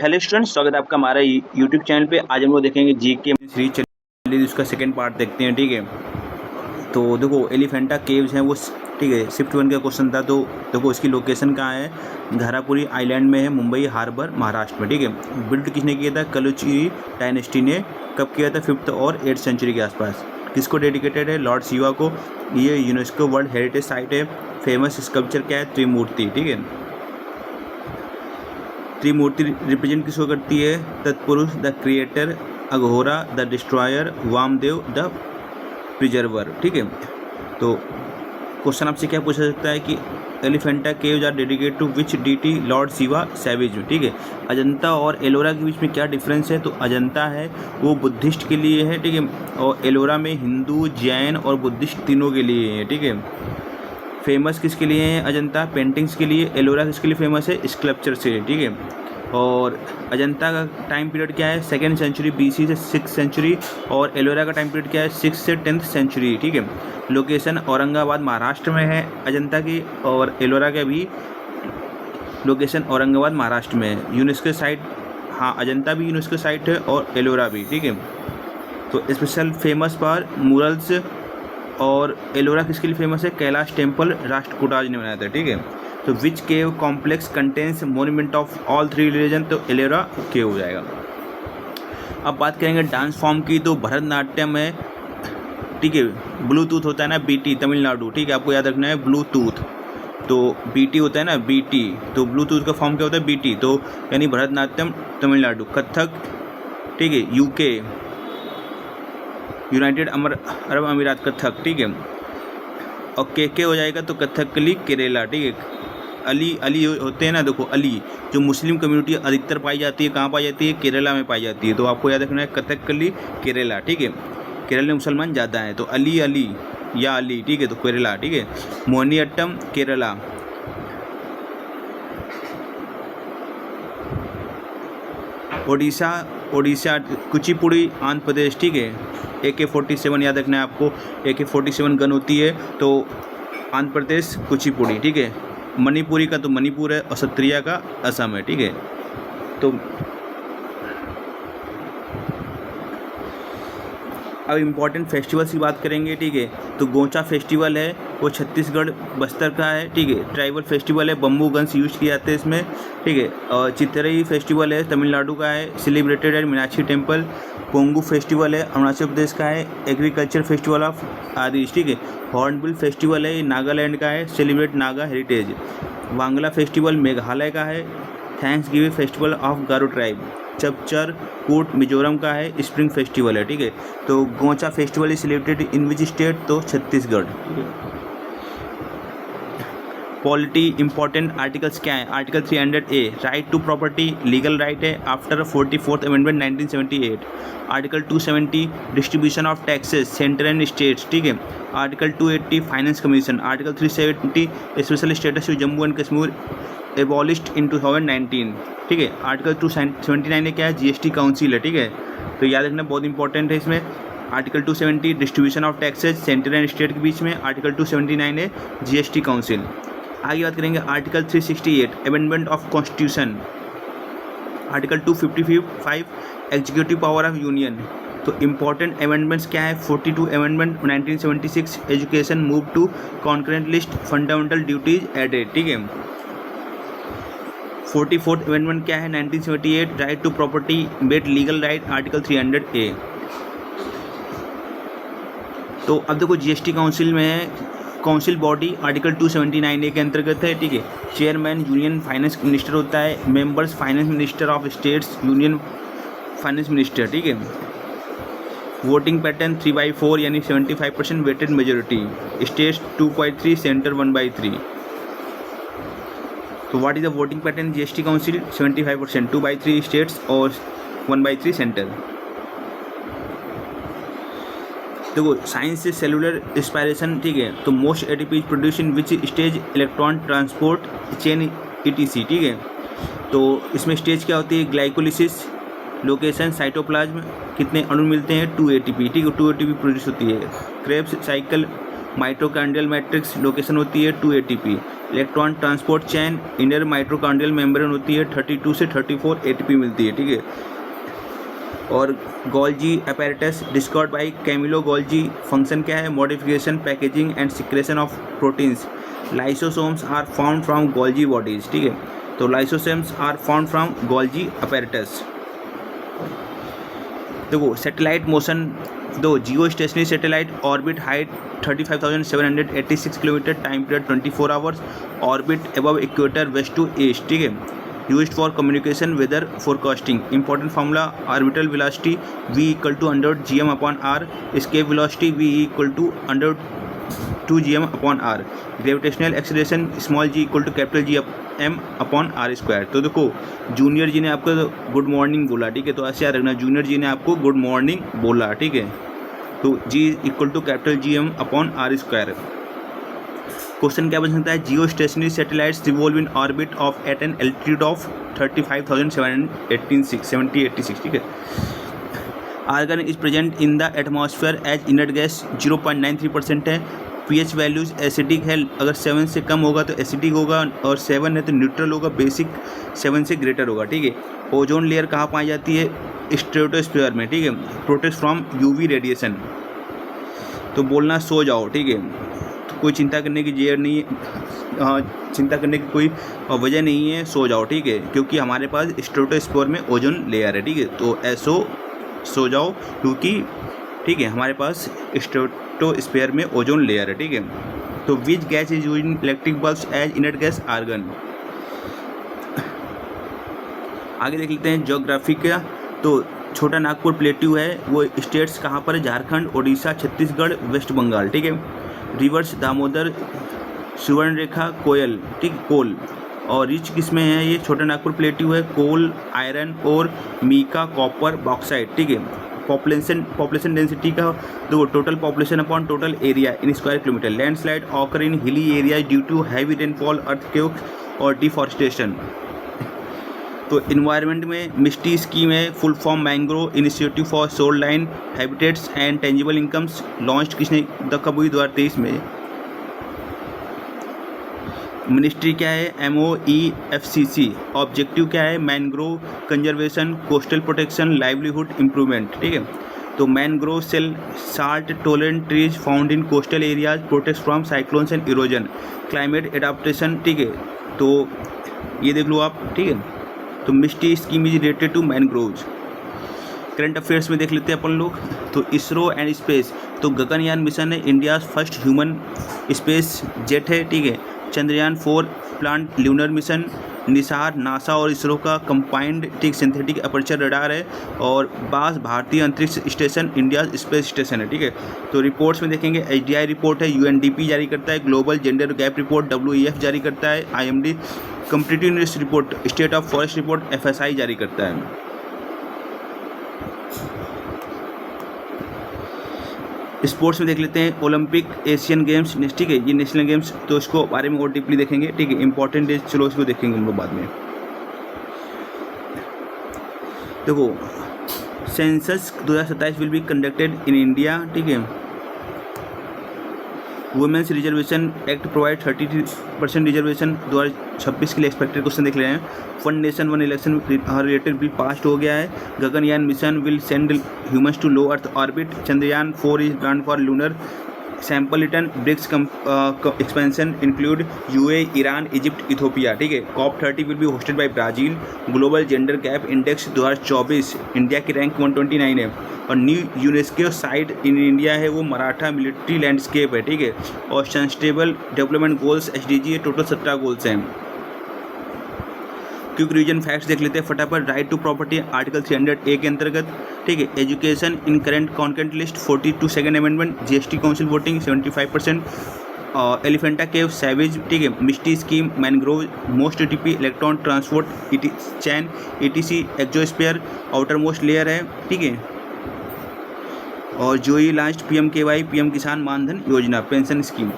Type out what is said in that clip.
Hello students, स्वागत है आपका हमारा यूट्यूब चैनल पे। आज हम लोग देखेंगे जीके सीरीज चलिए उसका सेकंड पार्ट देखते हैं। ठीक है, तो देखो एलिफेंटा केव्स हैं वो, ठीक है, शिफ्ट 1 का क्वेश्चन था। तो देखो इसकी लोकेशन कहाँ है, घारापुरी आइलैंड में है, मुंबई हार्बर महाराष्ट्र में। ठीक है, बिल्ड किसने किया था, कलुची डायनेस्टी ने। कब किया था, 5th और 8th सेंचुरी के आसपास। किसको डेडिकेटेड है, लॉर्ड शिवा को। ये यूनेस्को वर्ल्ड हेरिटेज साइट है। फेमस स्कल्पचर क्या है, त्रिमूर्ति। ठीक है, त्रिमूर्ति रिप्रेजेंट किसको करती है, Tatpurusha the creator, Aghora the destroyer, Vamadeva the preserver. ठीक है, तो क्वेश्चन आपसे क्या पूछा सकता है कि Elephanta caves are dedicated to which deity, Lord Shiva savage. ठीक है, अजंता और एलोरा के बीच में क्या डिफरेंस है, तो अजंता है वो बुद्धिस्ट के लिए है। ठीक है, और एलोरा में हिंदू, जैन और बुद्धिस्ट तीनों के लिए है। ठीक है, फेमस किसके लिए है, अजंता पेंटिंग्स के लिए, एलोरा किसके लिए फेमस है, स्कल्पचर से। ठीक है, और अजंता का टाइम पीरियड क्या है, 2nd सेंचुरी BC से 6th सेंचुरी, और एलोरा का टाइम पीरियड क्या है, 6th से 10th सेंचुरी। ठीक है, लोकेशन औरंगाबाद महाराष्ट्र में है अजंता की, और एलोरा का भी लोकेशन औरंगाबाद महाराष्ट्र में है। यूनेस्को साइट, हाँ अजंता भी यूनेस्को साइट है और एलोरा भी। ठीक है, तो स्पेशल फेमस फॉर मूरल्स, और एलोरा किसके लिए फेमस है, कैलाश टेम्पल राष्ट्रकूटाज ने बनाया था। ठीक है, तो which cave complex contains monument of all 3 religion, तो एलोरा केव हो जाएगा। अब बात करेंगे डांस फॉर्म की, तो भरतनाट्यम है। ठीक है, ब्लूटूथ होता है ना, BT तमिलनाडु। ठीक है, आपको याद रखना है ब्लूटूथ, तो BT होता है ना, BT, तो ब्लूटूथ का फॉर्म क्या होता है, BT, तो यानी भरतनाट्यम तमिलनाडु। कथक, ठीक है, UK यूनाइटेड अरब अमीरात कथक। ठीक है, और के हो जाएगा तो कथकली केरला। ठीक है, अली होते हैं ना, देखो अली जो मुस्लिम कम्युनिटी अधिकतर पाई जाती है, कहाँ पाई जाती है, केरला में पाई जाती है। तो आपको याद रखना है कथकली केरला। ठीक है, केरल में मुसलमान ज़्यादा हैं, तो अली या अली। ठीक है, तो केरला। ठीक है, मोहिनीअट्टम केरला। ओडिशा कुचिपुड़ी आंध्र प्रदेश। ठीक है, AK-47 याद रखना है आपको, AK-47 गन होती है, तो आंध्र प्रदेश कुचिपुड़ी। ठीक है, मणिपुरी का तो मणिपुर है, और सत्रिया का असम है। ठीक है, तो अब इम्पॉर्टेंट फेस्टिवल्स की बात करेंगे। ठीक है, तो गोंचा फेस्टिवल है वो छत्तीसगढ़ बस्तर का है। ठीक है, ट्राइबल फेस्टिवल है, बम्बू गन्स यूज किए जाते हैं इसमें। ठीक है, और चितरई फेस्टिवल है तमिलनाडु का है, सेलिब्रेटेड है मीनाक्षी टेम्पल। पोंगू फेस्टिवल है अरुणाचल प्रदेश का है, एग्रीकल्चर फेस्टिवल ऑफ आदिश। ठीक है, हॉर्नबिल फेस्टिवल है नागालैंड का है, celebrate Naga heritage. Wangala festival Meghalaya का है, thanksgiving festival of Garo tribe. Chapchar Kut Mizoram का है, स्प्रिंग फेस्टिवल है। ठीक है, तो Goncha festival is celebrated in which state, तो छत्तीसगढ़। पॉलिटी इंपॉर्टेंट आर्टिकल्स क्या है, article 300A right to property legal right है after 44th amendment 1978। Article 270 distribution of taxes centre and states. ठीक है, article 280 finance commission. Article 370 special status to Jammu and Kashmir abolished in 2019। ठीक है, article 279 में क्या है, GST काउंसिल है। ठीक है, तो याद रखना बहुत इंपॉर्टेंट है इसमें। Article 270 distribution of taxes centre and state के बीच में, आर्टिकल 279 है GST काउंसिल। आगे बात करेंगे article 368 amendment of constitution. Article 255 executive power of union. तो इम्पॉर्टेंट अमेंडमेंट्स क्या है, 42 amendment 1976 education move to concurrent list, fundamental duties added. ठीक है, 44th अमेंडमेंट क्या है, 1978 right to property made legal right, article 300A। तो अब देखो GST काउंसिल में है, काउंसिल बॉडी आर्टिकल 279A के अंतर्गत है। ठीक है, चेयरमैन यूनियन फाइनेंस मिनिस्टर होता है, members finance minister of states, union finance minister. ठीक है, वोटिंग पैटर्न 3/4 यानी 75% वेटेड मेजोरिटी, स्टेट्स 2/3, सेंटर 1/3। तो what is the voting pattern GST council, 75%, 2/3 states और 1/3 सेंटर। देखो साइंस से सेलुलर एस्पायरेशन। ठीक है, तो most ATP is produce in which stage, electron transport chain ETC। ठीक है, तो इसमें स्टेज क्या होती है, ग्लाइकोलिसिस। लोकेशन साइटोप्लाज्म, कितने अणु मिलते हैं, 2 ATP। ठीक है, 2 ATP प्रोड्यूस होती है। Krebs cycle mitochondrial matrix location होती है 2 ATP। इलेक्ट्रॉन ट्रांसपोर्ट चैन इनर माइटोकॉन्ड्रियल मेम्ब्रेन होती है 32 से 34 ATP मिलती है, ठीक है। और Golgi apparatus discovered by Camillo Golgi. Function क्या है? Modification, packaging and secretion of proteins. Lysosomes are found from Golgi bodies, ठीक है। तो lysosomes are found from Golgi apparatus. देखो सैटेलाइट मोशन, दो geostationary satellite orbit height 35,786 kilometre, time period 24 hours, orbit above equator west to east, ठीक है। Used for communication, weather forecasting. Important formula orbital velocity v equal to √gm upon r, escape velocity v equal to √2gm upon r, gravitational acceleration small g equal to capital G m upon r square. तो देखो junior जी ने आपको good morning बोला, ठीक है, तो ऐसे याद रखना जूनियर जी ने आपको गुड मॉर्निंग बोला, ठीक है। तो g equal to capital G m upon r square. Question क्या बन सकता है? Geostationary satellites revolve in orbit of at an altitude of 35,786, ठीक है। Argon is present in the atmosphere as inert gas 0.93% है। पीएच वैल्यूज एसिडिक है, अगर 7 से कम होगा तो एसिडिक होगा और 7 है तो न्यूट्रल होगा, बेसिक 7 से ग्रेटर होगा, ठीक है। ओजोन लेयर कहाँ पाई जाती है? स्ट्रेटोस्फीयर में, ठीक है। Protect from UV radiation. तो बोलना सो जाओ, ठीक है। तो कोई चिंता करने की जरूरत नहीं है, चिंता करने की कोई वजह नहीं है, सो जाओ, ठीक है, क्योंकि हमारे पास स्ट्रेटोस्फीयर में ओजोन लेयर है, ठीक है। तो ऐसो सो जाओ क्योंकि, ठीक है, हमारे पास स्ट्रेटोस्फीयर में ओजोन लेयर है, ठीक है। तो which gas is used in electric bulbs as inert gas? Argon. आगे देख लेते हैं ज्योग्राफी का। तो छोटा नागपुर प्लेट्यू है, वो स्टेट्स कहाँ पर है? झारखंड, उड़ीसा, छत्तीसगढ़, वेस्ट बंगाल, ठीक है। रिवर्स दामोदर, सुवर्णरेखा, कोयल, ठीक, कोल। और रिच किस में है? ये छोटा नागपुर प्लेट्यू है, कोल, आयरन और मीका, कॉपर, बॉक्साइट, ठीक है। पॉपुलेशन डेंसिटी का देखो total population upon total area in square kilometre. Landslide occur in hilly area due to heavy rainfall, earthquake और डिफॉरेस्टेशन। तो इन्वायरमेंट में मिस्टी स्कीम है, full form mangrove initiative for shoreline habitats and tangible incomes, launch किसने कब हुई? 2023 में। Ministry क्या है? MOEFCC। ऑब्जेक्टिव क्या है? Mangrove conservation, coastal protection, livelihood improvement, ठीक है। तो mangrove cell salt tolerant trees found in coastal areas, protect from cyclones and erosion, climate adaptation, ठीक है। तो ये देख लो आप, ठीक है। तो MISHTI scheme is related to mangroves. Current affairs में देख लेते हैं अपन लोग। तो इसरो एंड स्पेस, तो गगनयान मिशन है, India first human space jet है, ठीक है। Chandrayaan 4 plant lunar mission. Nisar NASA और इसरो का कंबाइंड, ठीक, सिंथेटिक अपर्चर रडार है। और बास भारतीय अंतरिक्ष स्टेशन, इंडिया स्पेस स्टेशन है, ठीक है। तो रिपोर्ट्स में देखेंगे HDI रिपोर्ट है, UNDP जारी करता है, global gender gap report WEF जारी करता है, IMD competitiveness report, state of forest report FSI जारी करता है। स्पोर्ट्स में देख लेते हैं ओलंपिक, एशियन गेम्स, ठीक है, ये नेशनल गेम्स, तो इसको बारे में और डीपली देखेंगे, ठीक है। इंपॉर्टेंट डेज, चलो इसको देखेंगे हम लोग बाद में। देखो census 2027 will be conducted in India, ठीक है। Women's reservation act provide 30% reservation 2026 के लिए एक्सपेक्टेड क्वेश्चन देख रहे हैं। One nation one election related bill pass हो गया है। Gaganyaan mission will send humans to low earth orbit. Chandrayaan 4 is plan for lunar sample return. BRICS expansion include UAE, Iran, Egypt, Ethiopia, ठीक है। COP30 will be hosted by Brazil. Global gender gap index 2024 India की rank 129 है। और new UNESCO site in India है वो Maratha military landscape है, ठीक है। और sustainable development goals SDG total 17 goals हैं। क्विक रिवीजन फैक्ट्स देख लेते हैं फटाफट। Right to property article 300A के अंतर्गत, ठीक है। Education in current concurrent list 42 second amendment. GST council voting 75%। Elephanta cave Shaivism, ठीक है। MISHTI scheme mangrove most ATP electron transport chain ETC exosphere outermost layer है, ठीक है। और जो ही लास्ट PMKY PM किसान मानधन योजना पेंशन स्कीम।